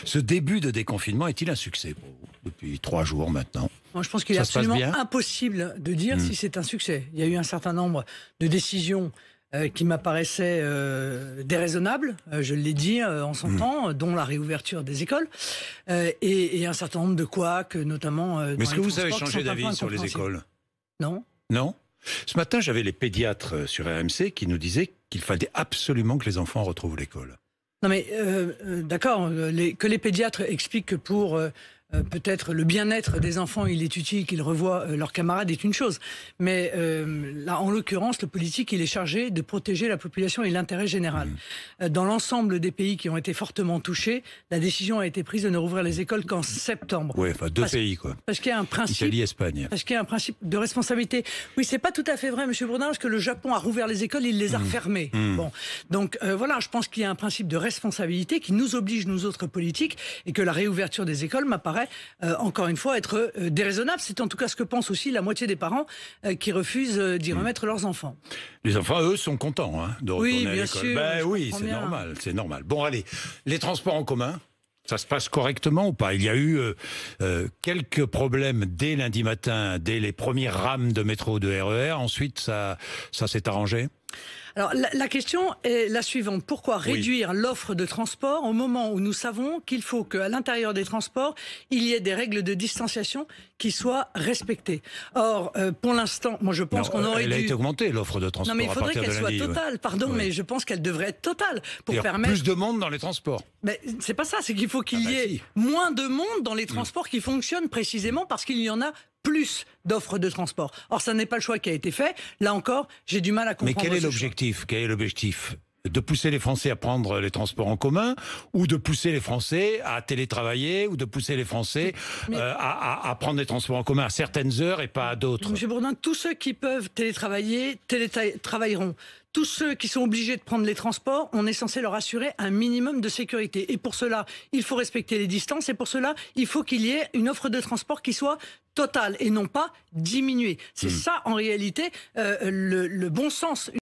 Ce début de déconfinement est-il un succès pour vous depuis 3 jours maintenant? Moi, je pense qu'il est absolument impossible de dire si c'est un succès. Il y a eu un certain nombre de décisions qui m'apparaissaient déraisonnables, je l'ai dit en son temps, dont la réouverture des écoles, et un certain nombre de couacs, notamment Mais est-ce que vous avez changé d'avis sur les écoles? Non. Non? Ce matin, j'avais les pédiatres sur RMC qui nous disaient qu'il fallait absolument que les enfants retrouvent l'école. Non mais, d'accord, que les pédiatres expliquent que pour peut-être le bien-être des enfants, il est utile qu'ils revoient leurs camarades est une chose. Mais là, en l'occurrence, le politique, il est chargé de protéger la population et l'intérêt général. Dans l'ensemble des pays qui ont été fortement touchés, la décision a été prise de ne rouvrir les écoles qu'en septembre. Oui, enfin deux pays, quoi. Parce qu'il y a un principe... Italie, Espagne. Parce qu'il y a un principe de responsabilité. Oui, c'est pas tout à fait vrai, M. Bourdin, parce que le Japon a rouvert les écoles, il les a refermées. Bon, donc voilà, je pense qu'il y a un principe de responsabilité qui nous oblige, nous autres politiques, et que la réouverture des écoles m'apparaît encore une fois être déraisonnable. C'est en tout cas ce que pense aussi la moitié des parents qui refusent d'y remettre leurs enfants. Les enfants, eux, sont contents de retourner à l'école. Sûr, ben oui, c'est normal, c'est normal. Bon, allez, les transports en commun, ça se passe correctement ou pas? Il y a eu quelques problèmes dès lundi matin, dès les premières rames de métro, de RER. Ensuite, ça s'est arrangé? Alors, la question est la suivante. Pourquoi réduire l'offre de transport au moment où nous savons qu'il faut qu'à l'intérieur des transports, il y ait des règles de distanciation qui soient respectées? Or, pour l'instant, moi je pense qu'on aurait dû... Elle a été augmentée, l'offre de transport. Non, mais il faudrait qu'elle soit totale. Pardon, mais je pense qu'elle devrait être totale pour permettre... Plus de monde dans les transports. Mais c'est pas ça, c'est qu'il faut qu'il y ait moins de monde dans les transports qui fonctionnent précisément parce qu'il y en a plus d'offres de transport. Or, ça n'est pas le choix qui a été fait. Là encore, j'ai du mal à comprendre. Mais quel est l'objectif? Quel est l'objectif? De pousser les Français à prendre les transports en commun, ou de pousser les Français à télétravailler, ou de pousser les Français à prendre les transports en commun à certaines heures et pas à d'autres? Monsieur Bourdin, tous ceux qui peuvent télétravailler, télétravailleront. Tous ceux qui sont obligés de prendre les transports, on est censé leur assurer un minimum de sécurité. Et pour cela, il faut respecter les distances. Et pour cela, il faut qu'il y ait une offre de transport qui soit totale et non pas diminuée. C'est ça, en réalité, le bon sens.